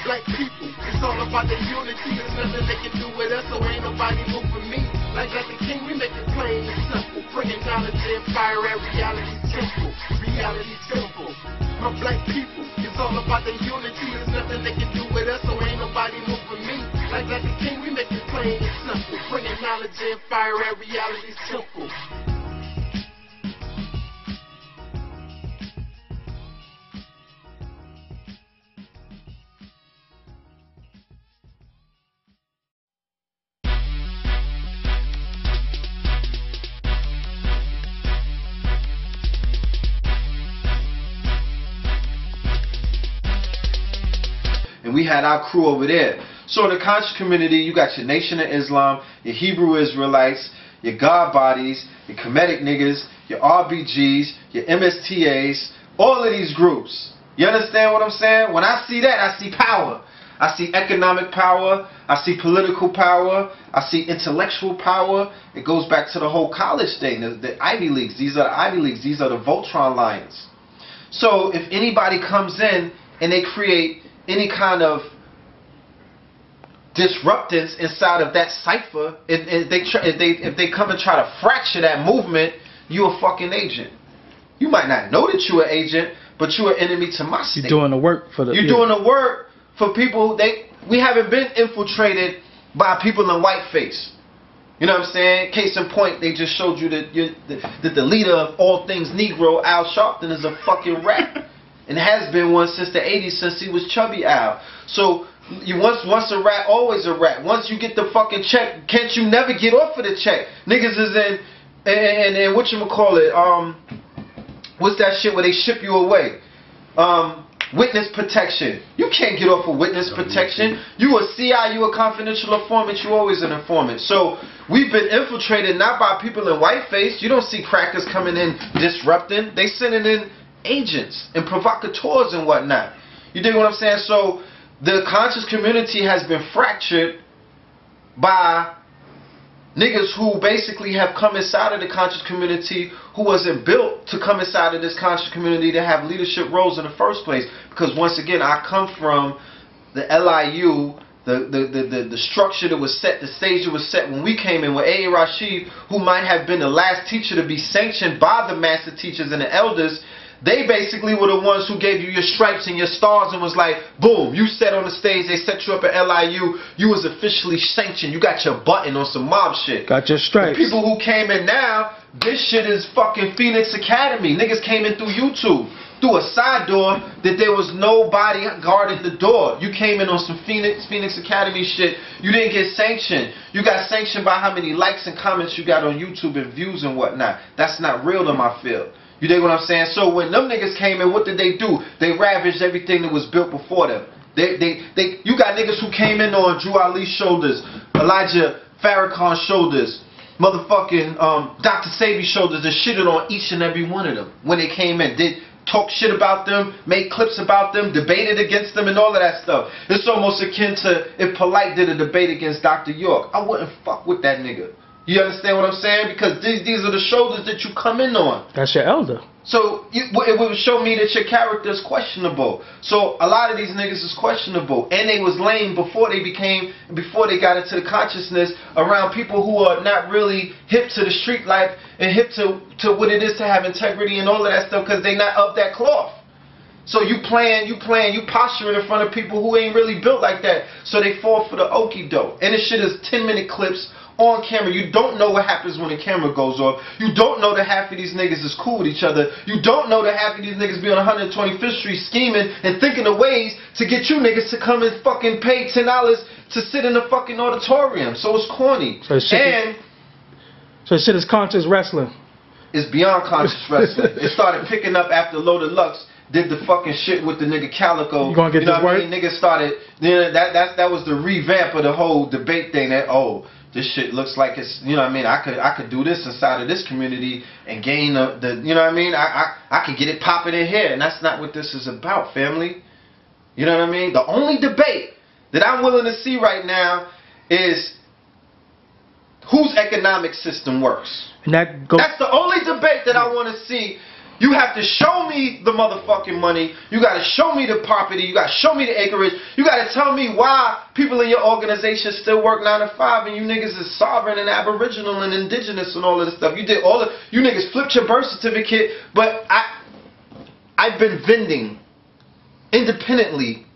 black people. It's all about the unity. There's nothing they can do with us, so ain't nobody moving me. Like the king, we make it plain and simple. Bringing knowledge and fire at reality's temple. Reality's temple. My black people, it's all about the unity. There's nothing they can do with us, so ain't nobody moving me. Like the king, we make it plain and simple. Bringing knowledge and fire at reality's temple. And we had our crew over there. So in the conscious community, you got your Nation of Islam, your Hebrew Israelites, your God Bodies, your Kemetic niggas, your RBGs, your MSTAs, all of these groups. You understand what I'm saying? When I see that, I see power. I see economic power. I see political power. I see intellectual power. It goes back to the whole college thing, the Ivy Leagues. These are the Ivy Leagues. These are the Voltron Lions. So if anybody comes in and they create any kind of disruptance inside of that cipher, if they come and try to fracture that movement, you're a fucking agent. You might not know that you're an agent, but you're an enemy to my state. You're doing the work for the... You're doing the work for people. We haven't been infiltrated by people in whiteface. You know what I'm saying? Case in point, they just showed you that the leader of all things Negro, Al Sharpton, is a fucking rat. And has been one since the 80s, since he was Chubby Al. So you once a rat, always a rat. Once you get the fucking check, can't you never get off of the check? Niggas is in and whatchamacallit, what's that shit where they ship you away? Witness protection. You can't get off of witness protection. You a CI, you a confidential informant, you always an informant. So we've been infiltrated not by people in whiteface. You don't see crackers coming in disrupting. They sending in agents and provocateurs and whatnot. You dig what I'm saying? So the conscious community has been fractured by niggas who basically have come inside of the conscious community who wasn't built to come inside of this conscious community to have leadership roles in the first place. Because once again, I come from the LIU, the structure that was set, the stage that was set when we came in with A.A. Rashid, who might have been the last teacher to be sanctioned by the master teachers and the elders. They basically were the ones who gave you your stripes and your stars and was like, boom, you sat on the stage, they set you up at LIU, you was officially sanctioned, you got your button on some mob shit. Got your stripes. The people who came in now, this shit is fucking Phoenix Academy. Niggas came in through YouTube, through a side door that there was nobody guarding the door. You came in on some Phoenix Academy shit. You didn't get sanctioned. You got sanctioned by how many likes and comments you got on YouTube and views and whatnot. That's not real in my field. You dig what I'm saying? So when them niggas came in, what did they do? They ravaged everything that was built before them. You got niggas who came in on Drew Ali's shoulders, Elijah Farrakhan's shoulders, motherfucking Dr. Sabi's shoulders, and shitted on each and every one of them when they came in. Did talk shit about them, made clips about them, debated against them, and all of that stuff. It's almost akin to if Polite did a debate against Dr. York. I wouldn't fuck with that nigga. You understand what I'm saying? Because these are the shoulders that you come in on. That's your elder. So it would show me that your character is questionable. So a lot of these niggas is questionable. And they was lame before they got into the consciousness around people who are not really hip to the street life and hip to what it is to have integrity and all of that stuff because they not of that cloth. So you posturing in front of people who ain't really built like that. So they fall for the okie doke. And this shit is 10-minute clips on camera. You don't know what happens when the camera goes off. You don't know that half of these niggas is cool with each other. You don't know that half of these niggas be on 125th Street scheming and thinking of ways to get you niggas to come and fucking pay $10 to sit in the fucking auditorium. So it's corny. So shit is conscious wrestling. It's beyond conscious wrestling. It started picking up after Loaded Lux did the fucking shit with the nigga Calico. You gonna get this work? Niggas started, that was the revamp of the whole debate thing that, this shit looks like it's, you know what I mean, I could do this inside of this community and gain the, you know what I mean, I could get it popping in here, and that's not what this is about, family. You know what I mean? The only debate that I'm willing to see right now is whose economic system works. And that's the only debate that I want to see. You have to show me the motherfucking money. You got to show me the property. You got to show me the acreage. You got to tell me why people in your organization still work 9 to 5 and you niggas is sovereign and aboriginal and indigenous and all of this stuff. You did all of, you niggas flipped your birth certificate, but I've been vending independently.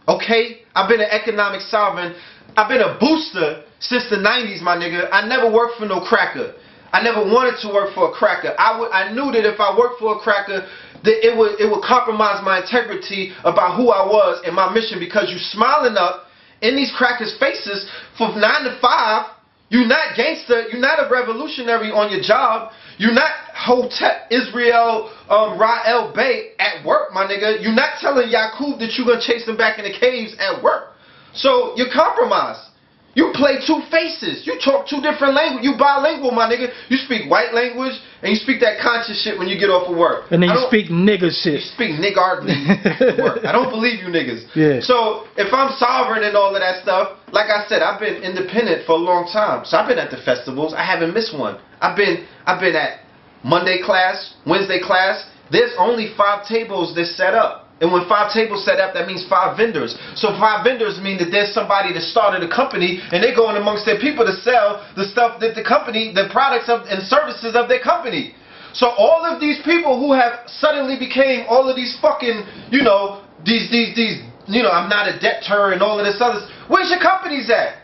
Okay? I've been an economic sovereign. I've been a booster since the 90s, my nigga. I never worked for no cracker. I never wanted to work for a cracker. I knew that if I worked for a cracker, that it would compromise my integrity about who I was and my mission, because you smiling up in these crackers' faces from 9 to 5. You're not gangster. You're not a revolutionary on your job. You're not Hotep Israel Ra'el Bey at work, my nigga. You're not telling Yaqub that you're going to chase him back in the caves at work. So you're compromised. You play two faces. You talk two different languages. You bilingual, my nigga. You speak white language and you speak that conscious shit when you get off of work. And then you speak nigga shit. You speak niggardly at work. I don't believe you niggas. Yeah. So if I'm sovereign and all of that stuff, like I said, I've been independent for a long time. So I've been at the festivals. I haven't missed one. I've been at Monday class, Wednesday class. There's only 5 tables that's set up. And when 5 tables set up, that means 5 vendors. So 5 vendors mean that there's somebody that started a company and they're going amongst their people to sell the stuff that the company, the products of and services of their company. So all of these people who have suddenly became all of these fucking, you know, these, you know, I'm not a debtor and all of this other. Where's your companies at?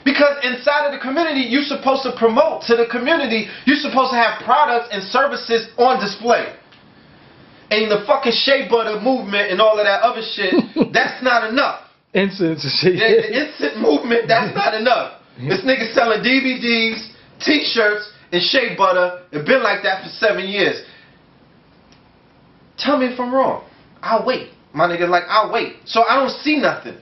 Because inside of the community, you're supposed to promote to the community. You're supposed to have products and services on display. And the fucking shea butter movement and all of that other shit, that's not enough. Incense and shit. The instant movement, that's not enough. This nigga selling DVDs, t-shirts, and shea butter. It's been like that for 7 years. Tell me if I'm wrong. I'll wait. My nigga, like, I'll wait. So I don't see nothing.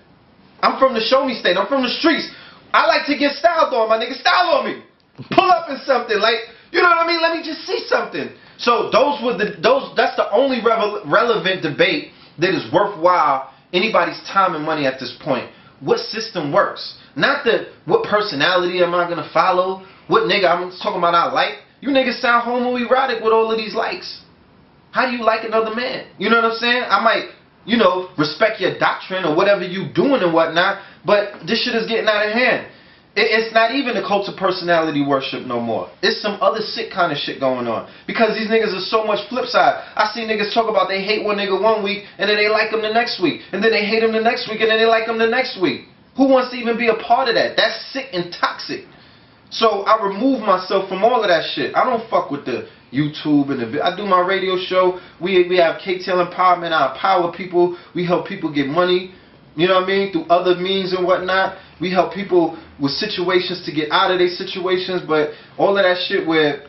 I'm from the show me state. I'm from the streets. I like to get styled on, my nigga. Style on me. Pull up in something. Like, you know what I mean? Let me just see something. So that's the only relevant debate that is worthwhile anybody's time and money at this point. What system works? Not what personality am I gonna follow? What nigga I'm talking about I like? You niggas sound homoerotic with all of these likes. How do you like another man? You know what I'm saying? I might, you know, respect your doctrine or whatever you doing and whatnot, but this shit is getting out of hand. It's not even a cult of personality worship no more. It's some other sick kind of shit going on. Because these niggas are so much flip side. I see niggas talk about they hate one nigga one week and then they like him the next week. And then they hate him the next week and then they like him the next week. Who wants to even be a part of that? That's sick and toxic. So I remove myself from all of that shit. I don't fuck with the YouTube and I do my radio show. We have KTL Empowerment. I empower people. We help people get money. You know what I mean? Through other means and whatnot. We help people with situations to get out of their situations, but all of that shit where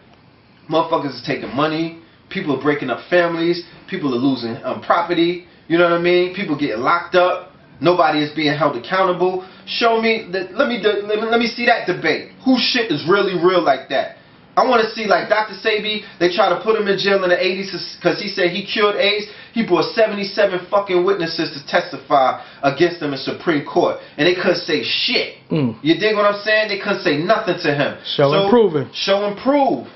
motherfuckers are taking money, people are breaking up families, people are losing property, you know what I mean? People getting locked up, nobody is being held accountable. Show me that. Let me see that debate. Whose shit is really real like that? I want to see, like Dr. Sebi, they tried to put him in jail in the 80s because he said he cured AIDS. He brought 77 fucking witnesses to testify against him in Supreme Court. And they couldn't say shit. You dig what I'm saying? They couldn't say nothing to him. Show and prove. Show and prove.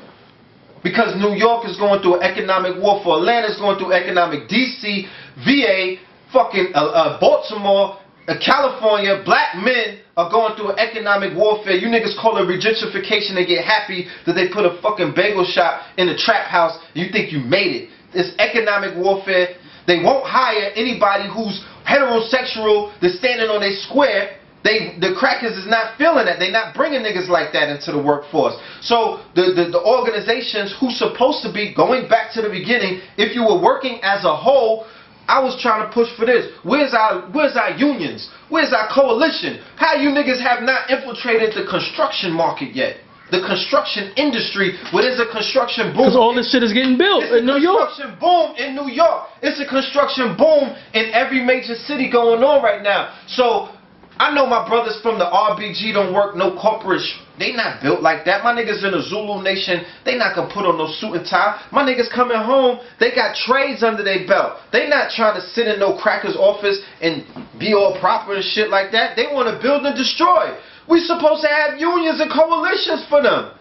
Because New York is going through economic warfare. Atlanta is going through economic. DC, VA, fucking Baltimore, California, black men are going through economic warfare. You niggas call it regentrification and get happy that they put a fucking bagel shop in a trap house and you think you made it. It's economic warfare. They won't hire anybody who's heterosexual that's standing on their square. The crackers is not feeling that. They're not bringing niggas like that into the workforce. So the organizations who's supposed to be, going back to the beginning, if you were working as a whole, I was trying to push for this. Where's our unions? Where's our coalition? How you niggas have not infiltrated the construction market yet? The construction industry, where there's a construction boom. Because all this shit is getting built in New York. It's a construction boom in New York. It's a construction boom in every major city going on right now. So I know my brothers from the RBG don't work no corporate. They not built like that. My niggas in the Zulu Nation, they not gonna put on no suit and tie. My niggas coming home, they got trades under their belt. They not trying to sit in no cracker's office and be all proper and shit like that. They want to build and destroy. We supposed to have unions and coalitions for them.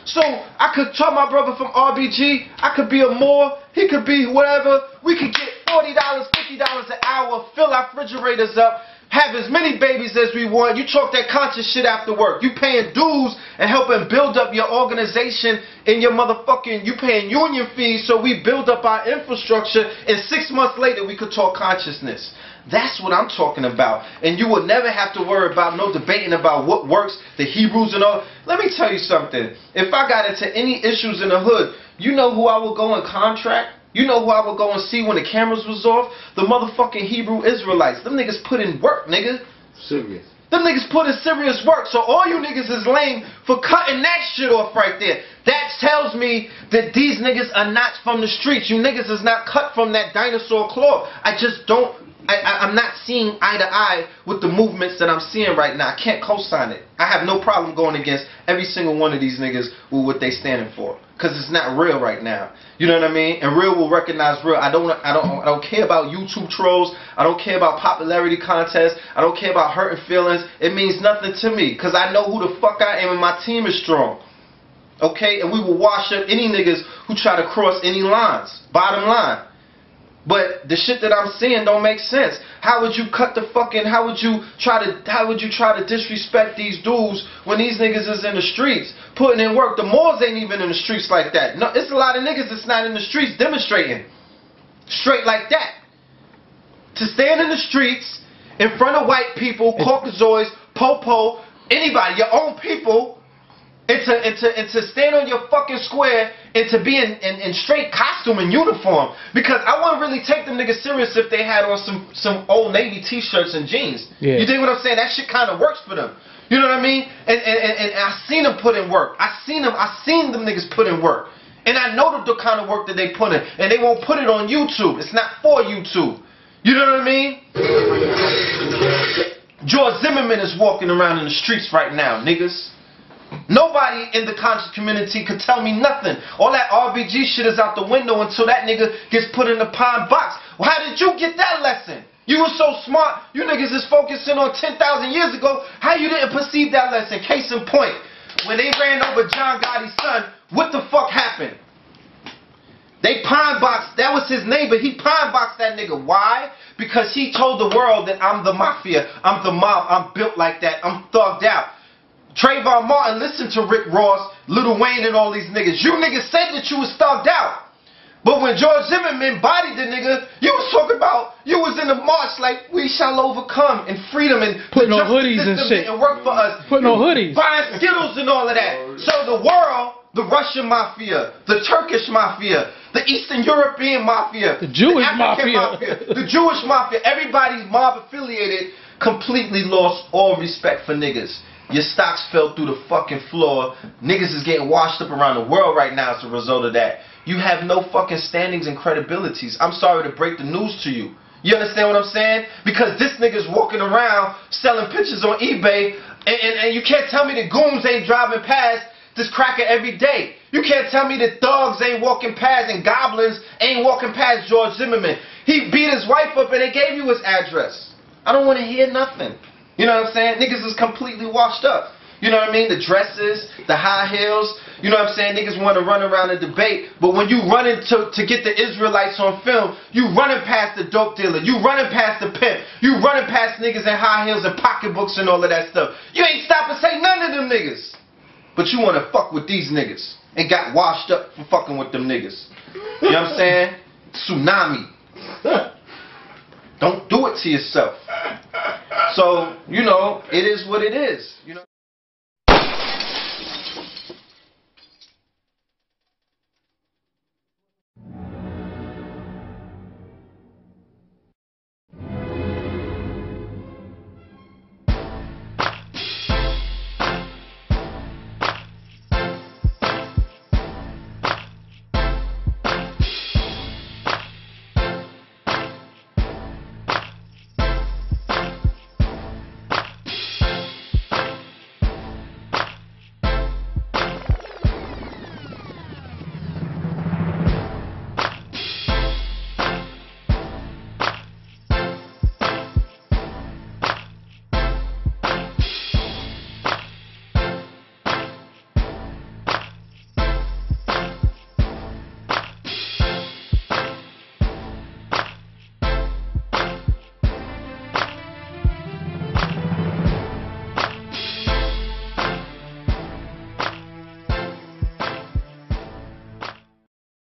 So I could tell my brother from RBG, I could be a Moor, he could be whatever. We could get $40, $50 an hour, fill our refrigerators up, have as many babies as we want. You talk that conscious shit after work. You paying dues and helping build up your organization in your motherfucking, you paying union fees so we build up our infrastructure, and 6 months later we could talk consciousness. That's what I'm talking about. And you will never have to worry about no debating about what works, the Hebrews and all. Let me tell you something. If I got into any issues in the hood, you know who I would go and contract? You know who I would go and see when the cameras was off? The motherfucking Hebrew Israelites. Them niggas put in work, nigga. Serious. Them niggas put in serious work. So all you niggas is lame for cutting that shit off right there. That tells me that these niggas are not from the streets. You niggas is not cut from that dinosaur cloth. I just don't. I'm not seeing eye to eye with the movements that I'm seeing right now. I can't co-sign it. I have no problem going against every single one of these niggas with what they standing for, because it's not real right now. You know what I mean? And real will recognize real. I don't care about YouTube trolls. I don't care about popularity contests. I don't care about hurting feelings. It means nothing to me, because I know who the fuck I am and my team is strong. Okay? And we will wash up any niggas who try to cross any lines. Bottom line. But the shit that I'm seeing don't make sense. How would you cut the fucking, how would you try to disrespect these dudes when these niggas is in the streets putting in work? The Moors ain't even in the streets like that. No, it's a lot of niggas that's not in the streets demonstrating straight like that. To stand in the streets in front of white people, Caucasoids, Popo, anybody, your own people, and to stand on your fucking square and to be in straight costume and uniform. Because I wouldn't really take them niggas serious if they had on some Old Navy t-shirts and jeans. Yeah. You dig what I'm saying? That shit kind of works for them. You know what I mean? And I seen them put in work. I seen them niggas put in work. And I know the kind of work that they put in. And they won't put it on YouTube. It's not for YouTube. You know what I mean? George Zimmerman is walking around in the streets right now, niggas. Nobody in the conscious community could tell me nothing. All that RBG shit is out the window until that nigga gets put in the pine box. Well, how did you get that lesson? You were so smart. You niggas is focusing on 10,000 years ago. How you didn't perceive that lesson? Case in point, when they ran over John Gotti's son, what the fuck happened? They pine boxed. That was his neighbor. He pine boxed that nigga. Why? Because he told the world that I'm the mafia. I'm the mob. I'm built like that. I'm thugged out. Trayvon Martin listened to Rick Ross, Lil Wayne, and all these niggas. You niggas said that you was thugged out. But when George Zimmerman bodied the nigga, you was talking about, you was in the march like, we shall overcome, and freedom, and putting on hoodies and shit. And work for us. Putting on hoodies. Buying Skittles and all of that. So the world, the Russian mafia, the Turkish mafia, the Eastern European mafia, the Jewish mafia, the Jewish mafia, everybody's mob affiliated, completely lost all respect for niggas. Your stocks fell through the fucking floor. Niggas is getting washed up around the world right now as a result of that. You have no fucking standings and credibilities. I'm sorry to break the news to you. You understand what I'm saying? Because this nigga's walking around selling pictures on eBay, and you can't tell me the goons ain't driving past this cracker every day. You can't tell me that thugs ain't walking past and goblins ain't walking past George Zimmerman. He beat his wife up and they gave you his address. I don't want to hear nothing. You know what I'm saying? Niggas is completely washed up. You know what I mean? The dresses, the high heels. You know what I'm saying? Niggas want to run around and debate. But when you running to get the Israelites on film, you running past the dope dealer. You running past the pimp. You running past niggas in high heels and pocketbooks and all of that stuff. You ain't stop and say none of them niggas. But you want to fuck with these niggas. And got washed up for fucking with them niggas. You know what I'm saying? Tsunami. Don't do it to yourself. So, you know, it is what it is. You know.